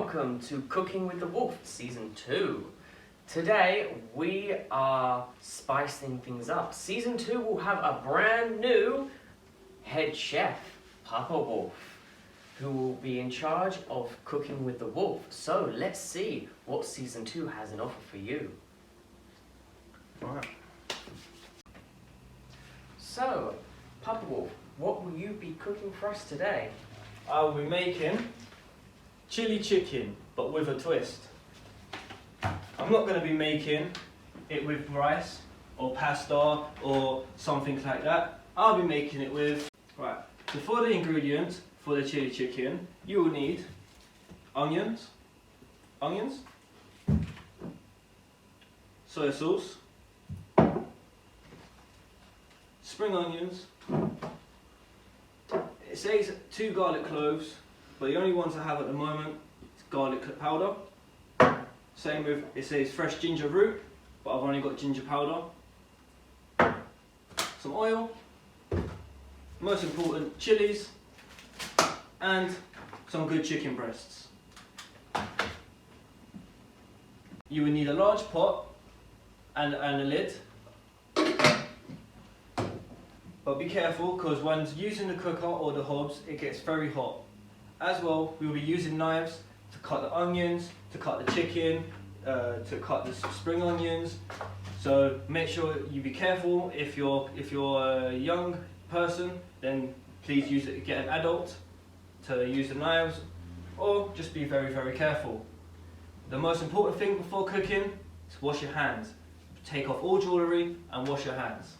welcome to Cooking with the Wolf Season 2. Today we are spicing things up. Season 2 will have a brand new head chef, Papa Wolf, who will be in charge of Cooking with the Wolf. So let's see what Season 2 has in offer for you. Alright. So, Papa Wolf, what will you be cooking for us today? I'll be making chili chicken, but with a twist. I'm not going to be making it with rice or pasta or something like that. I'll be making it with... Right, so for the ingredients for the chili chicken, you will need onions, soy sauce, spring onions. It says 2 garlic cloves, but the only ones I have at the moment is garlic powder. Same with, it says fresh ginger root, but I've only got ginger powder. Some oil, most important, chilies, and some good chicken breasts. You will need a large pot and a lid. But be careful, because when using the cooker or the hobs, it gets very hot. As well, we will be using knives to cut the onions, to cut the chicken, to cut the spring onions. So make sure you be careful. If you're a young person, then please get an adult to use the knives, or just be very, very careful. The most important thing before cooking is wash your hands. Take off all jewellery and wash your hands.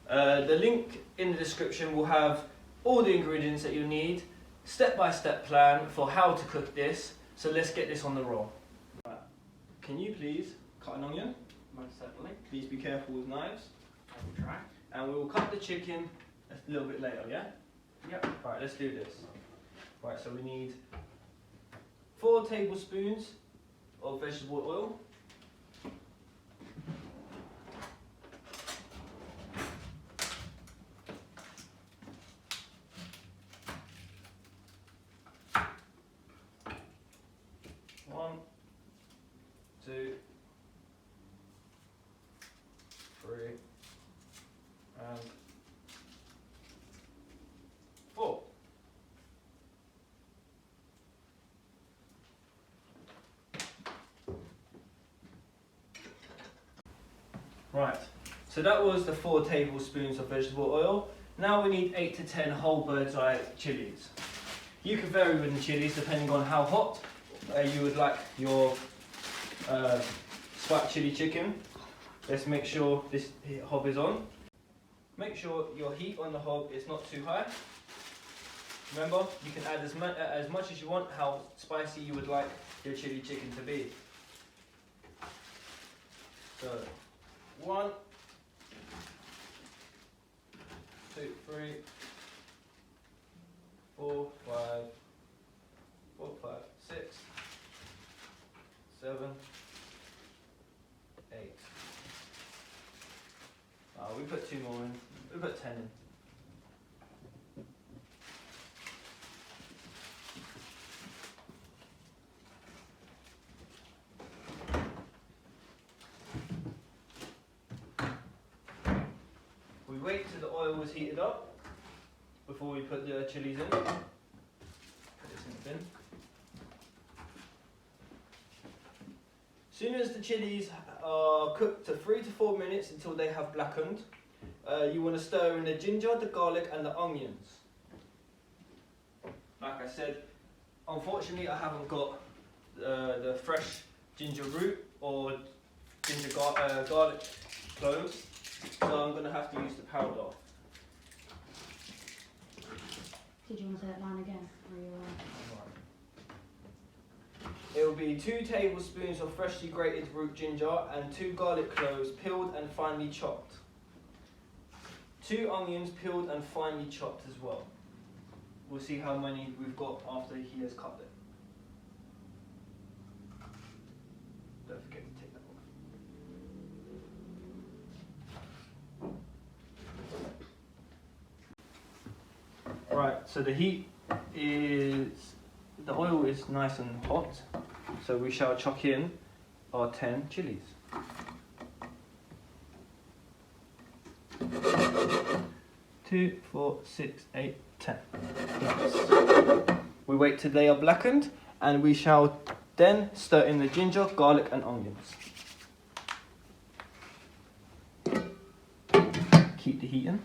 The link in the description will have all the ingredients that you need, step-by-step plan for how to cook this. So let's get this on the roll. Right. Can you please cut an onion? Most certainly. Please be careful with knives. I will try. And we will cut the chicken a little bit later, yeah? Yep. Right, let's do this. Right, so we need 4 tablespoons of vegetable oil. One, 2, 3, and 4. Right, so that was the 4 tablespoons of vegetable oil. Now we need 8 to 10 whole bird's eye chilies. You can vary with the chilies depending on how hot you would like your spiked chili chicken. Let's make sure this hob is on. Make sure your heat on the hob is not too high. Remember, you can add as much as you want, how spicy you would like your chili chicken to be. So, 1, 2, 3, 4, 5, 6, 7, 8. We put 2 more in. We put 10 in. We wait till the oil is heated up before we put the chilies in. Put this in the bin. As soon as the chilies are cooked to 3 to 4 minutes until they have blackened, you want to stir in the ginger, the garlic and the onions. Like I said, unfortunately I haven't got the fresh ginger root or ginger garlic cloves, so I'm going to have to use the powder. Did you want to say that line again? It will be 2 tablespoons of freshly grated root ginger and 2 garlic cloves peeled and finely chopped. 2 onions peeled and finely chopped as well. We'll see how many we've got after he has cut it. Don't forget to take that off. so the oil is nice and hot, so we shall chuck in our 10 chilies. 2, 4, 6, 8, 10. Nice. We wait till they are blackened, and we shall then stir in the ginger, garlic and onions. Keep the heat in.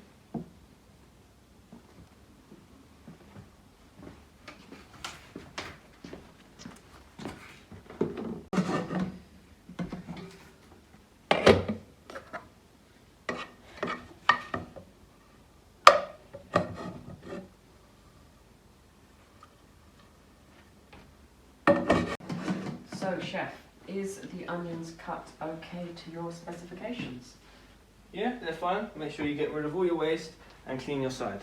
So, chef, is the onions cut okay to your specifications? Yeah, they're fine. Make sure you get rid of all your waste and clean your side.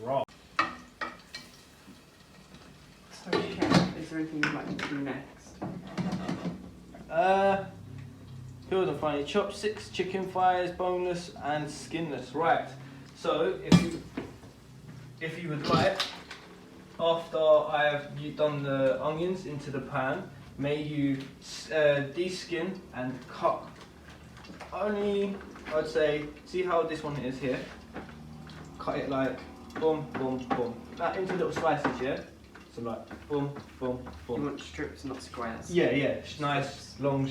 Raw. So, chef, is there anything you'd like to do next? Here are the finely chopsticks, chicken thighs, boneless and skinless. Right. So if you would like, after I have done the onions into the pan, may you de-skin and cut only, I'd say, see how this one is here? Cut it like boom, boom, boom. That into little slices, yeah? So like boom, boom, boom. You want strips, not squares? Yeah, yeah, nice long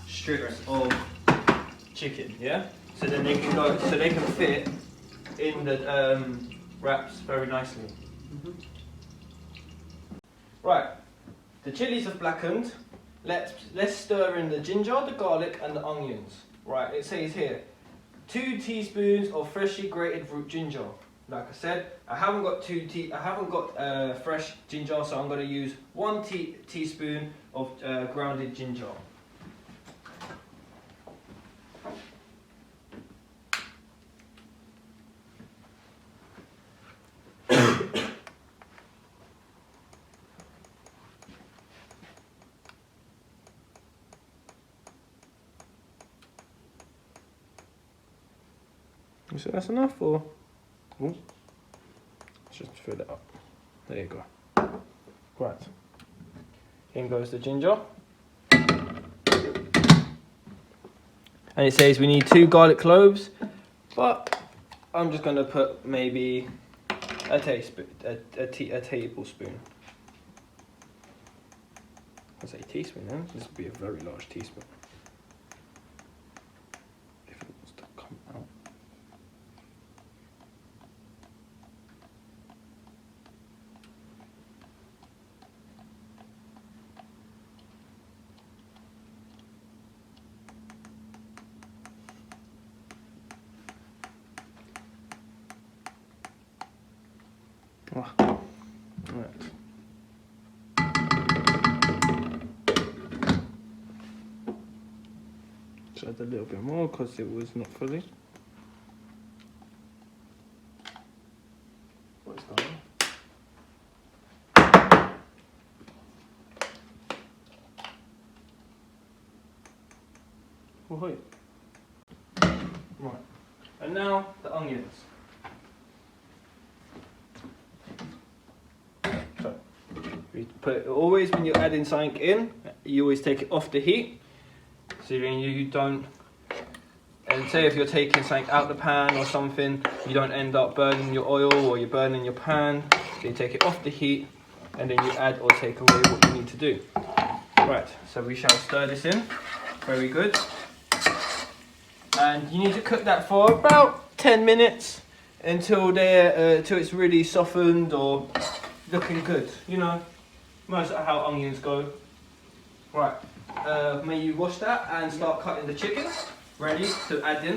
strips of chicken, yeah? So then they can go, so they can fit in the wraps very nicely. Right, the chilies have blackened. Let's stir in the ginger, the garlic and the onions. Right, it says here, 2 teaspoons of freshly grated root ginger. Like I said, I haven't got fresh ginger, so I'm going to use 1 teaspoon of grounded ginger. So that's enough, or? Ooh. Let's just fill it up. There you go. Right. In goes the ginger. And it says we need 2 garlic cloves, but I'm just going to put maybe a tablespoon. I say teaspoon then. This would be a very large teaspoon. If it was to come out. Oh, right. Just add a little bit more because it was not fully. What is going on? Oh, wait. Right. And now the onions. You put always when you're adding something in, you always take it off the heat, so then you don't. And say if you're taking something out the pan or something, you don't end up burning your oil or you're burning your pan. So you take it off the heat, and then you add or take away what you need to do. Right. So we shall stir this in. Very good. And you need to cook that for about 10 minutes until till it's really softened or looking good. You know. Most of how onions go. Right, may you wash that and start cutting the chicken, ready to add in.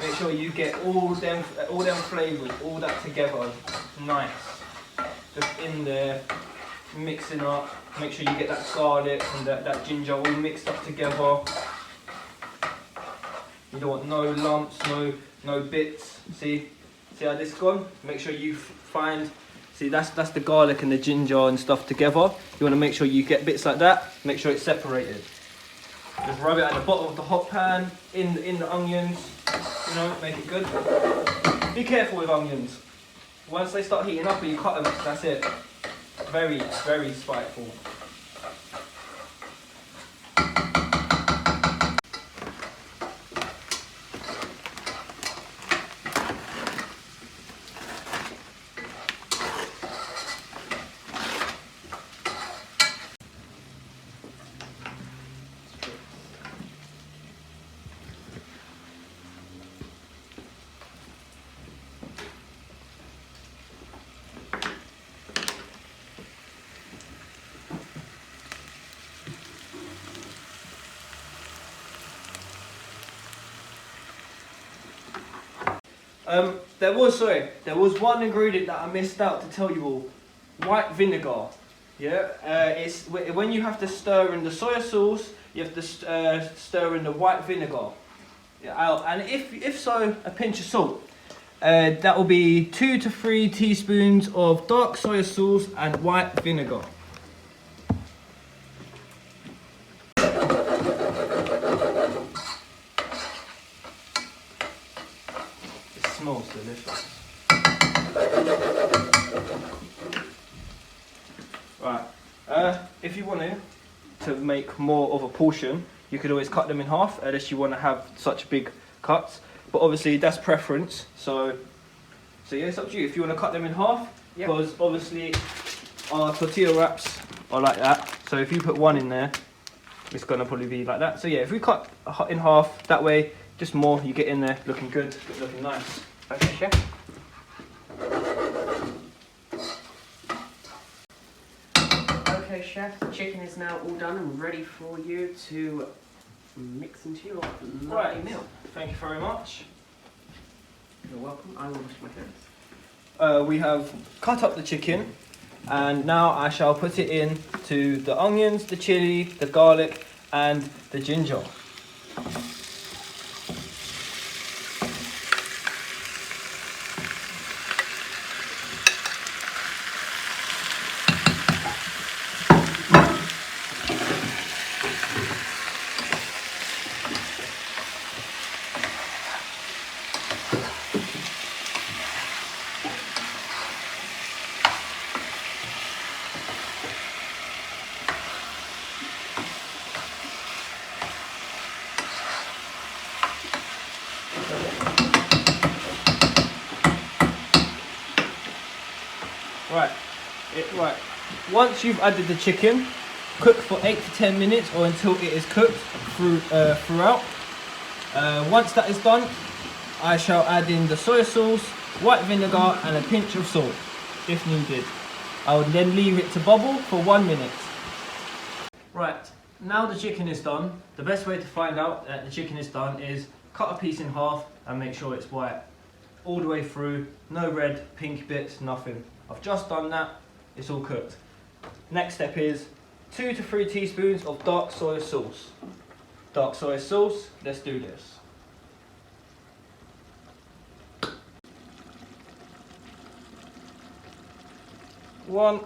Make sure you get all them flavours, all that together, nice. Just in there, mixing up. Make sure you get that garlic and that ginger all mixed up together. You don't want no lumps, no bits. See how this gone? Make sure you find. See, that's the garlic and the ginger and stuff together. You want to make sure you get bits like that. Make sure it's separated. Just rub it at the bottom of the hot pan, in the onions. You know, make it good. Be careful with onions. Once they start heating up and you cut them, that's it. Very, very spiteful. There was one ingredient that I missed out to tell you all. White vinegar. Yeah, it's when you have to stir in the soy sauce, you have to stir in the white vinegar. Yeah, and if so, a pinch of salt. That will be 2 to 3 teaspoons of dark soy sauce and white vinegar. Smells delicious. Right, if you want to make more of a portion, you could always cut them in half, unless you want to have such big cuts. But obviously that's preference. So yeah, it's up to you. If you want to cut them in half, because obviously our tortilla wraps are like that. So if you put one in there, it's gonna probably be like that. So yeah, if we cut in half, that way, just more, you get in there looking good, looking nice. Okay, chef. Okay, chef, the chicken is now all done and ready for you to mix into your lovely meal. Thank you very much. You're welcome. I will wash my hands. We have cut up the chicken, and now I shall put it in to the onions, the chili, the garlic, and the ginger. Right. Once you've added the chicken, cook for 8 to 10 minutes or until it is cooked throughout. Once that is done, I shall add in the soy sauce, white vinegar, and a pinch of salt, if needed. I would then leave it to bubble for 1 minute. Right, now the chicken is done. The best way to find out that the chicken is done is cut a piece in half and make sure it's white all the way through. No red, pink bits, nothing. I've just done that. It's all cooked. Next step is 2 to 3 teaspoons of dark soy sauce. Dark soy sauce, let's do this. One,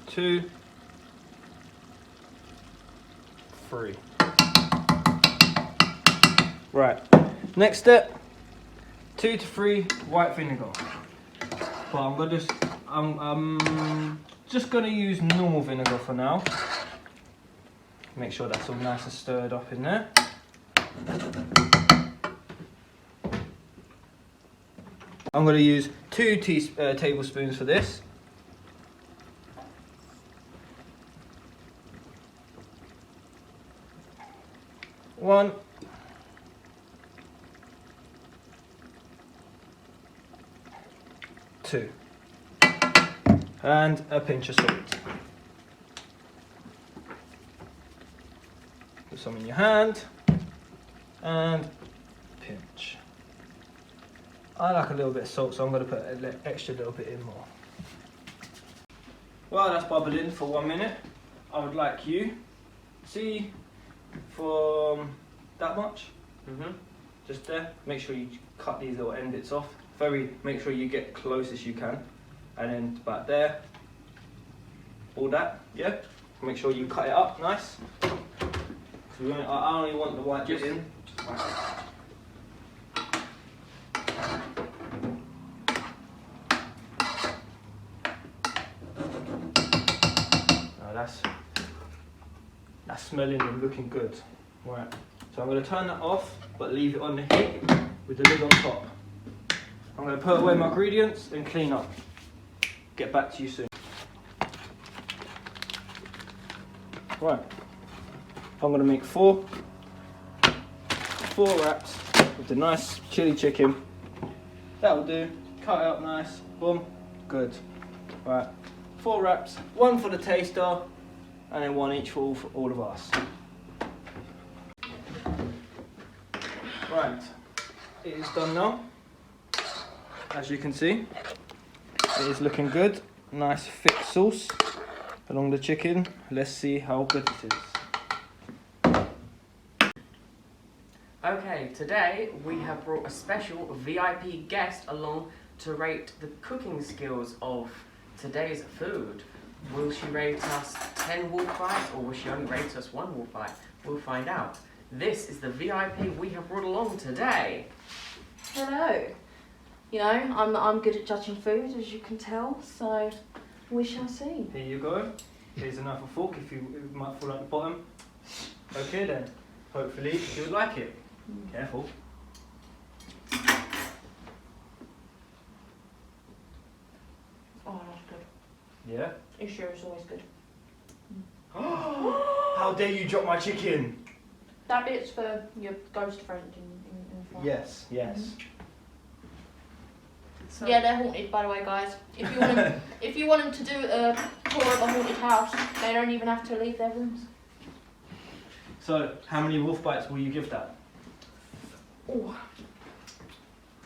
2, 3. Right, next step, 2 to 3 white vinegar. But I'm just gonna use normal vinegar for now. Make sure that's all nice and stirred up in there. I'm gonna use 2 tablespoons for this. One. 2. And a pinch of salt. Put some in your hand and pinch. I like a little bit of salt, so I'm going to put an extra little bit in more. While that's bubbling for 1 minute, I would like you to see from that much, Mhm. just there. Make sure you cut these little end bits off. Make sure you get close as you can, and then about there. All that, yeah. Make sure you cut it up nice. I only want the white bit in. That's smelling and looking good. Right. So I'm going to turn that off, but leave it on the heat with the lid on top. I'm going to put away my ingredients and clean up. Get back to you soon. Right. I'm going to make four wraps with the nice chili chicken. That'll do. Cut it up nice. Boom. Good. Right. 4 wraps. 1 for the taster, and then 1 each for all of us. Right. It is done now. As you can see, it is looking good. Nice thick sauce along the chicken. Let's see how good it is. Okay, today we have brought a special VIP guest along to rate the cooking skills of today's food. Will she rate us 10 wolf bites, or will she only rate us 1 wolf bite? We'll find out. This is the VIP we have brought along today. Hello. You know, I'm good at judging food, as you can tell, so we shall see. Here you go. Here's another fork if it might fall at the bottom. Okay then. Hopefully you would like it. Careful. Oh, that's good. Yeah? It sure is always good. How dare you drop my chicken? That bit's for your ghost friend in the farm. Yes, yes. So, Yeah, they're haunted, by the way, guys. If you want them to do a tour of a haunted house, they don't even have to leave their rooms. So, how many wolf bites will you give that? Ooh.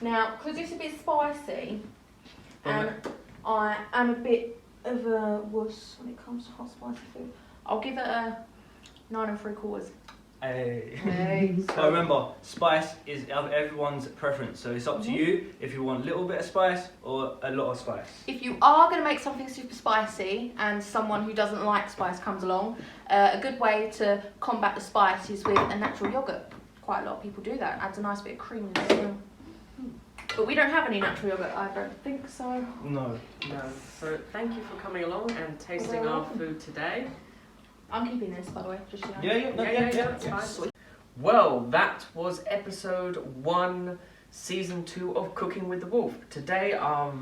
Now, because it's a bit spicy, and I am a bit of a wuss when it comes to hot spicy food, I'll give it a 9 3/4. Hey. Hey. So remember, spice is everyone's preference, so it's up to you if you want a little bit of spice or a lot of spice. If you are going to make something super spicy and someone who doesn't like spice comes along, a good way to combat the spice is with a natural yoghurt. Quite a lot of people do that. Adds a nice bit of cream in it. But we don't have any natural yoghurt, I don't think so. No. no. So thank you for coming along and tasting our food today. I'm keeping this, by the way, just so you know. Yeah, That's fine. Well, that was episode 1, season 2 of Cooking with the Wolf. Today, our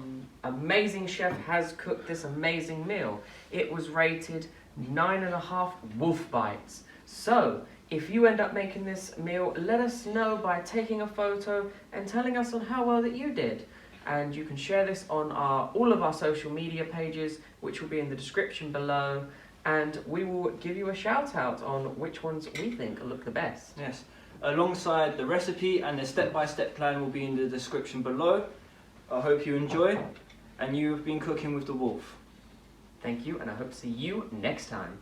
amazing chef has cooked this amazing meal. It was rated 9.5 wolf bites. So, if you end up making this meal, let us know by taking a photo and telling us on how well that you did. And you can share this on all of our social media pages, which will be in the description below. And we will give you a shout out on which ones we think look the best. Yes. Alongside the recipe and the step-by-step plan will be in the description below. I hope you enjoy, and you've been cooking with the wolf. Thank you, and I hope to see you next time.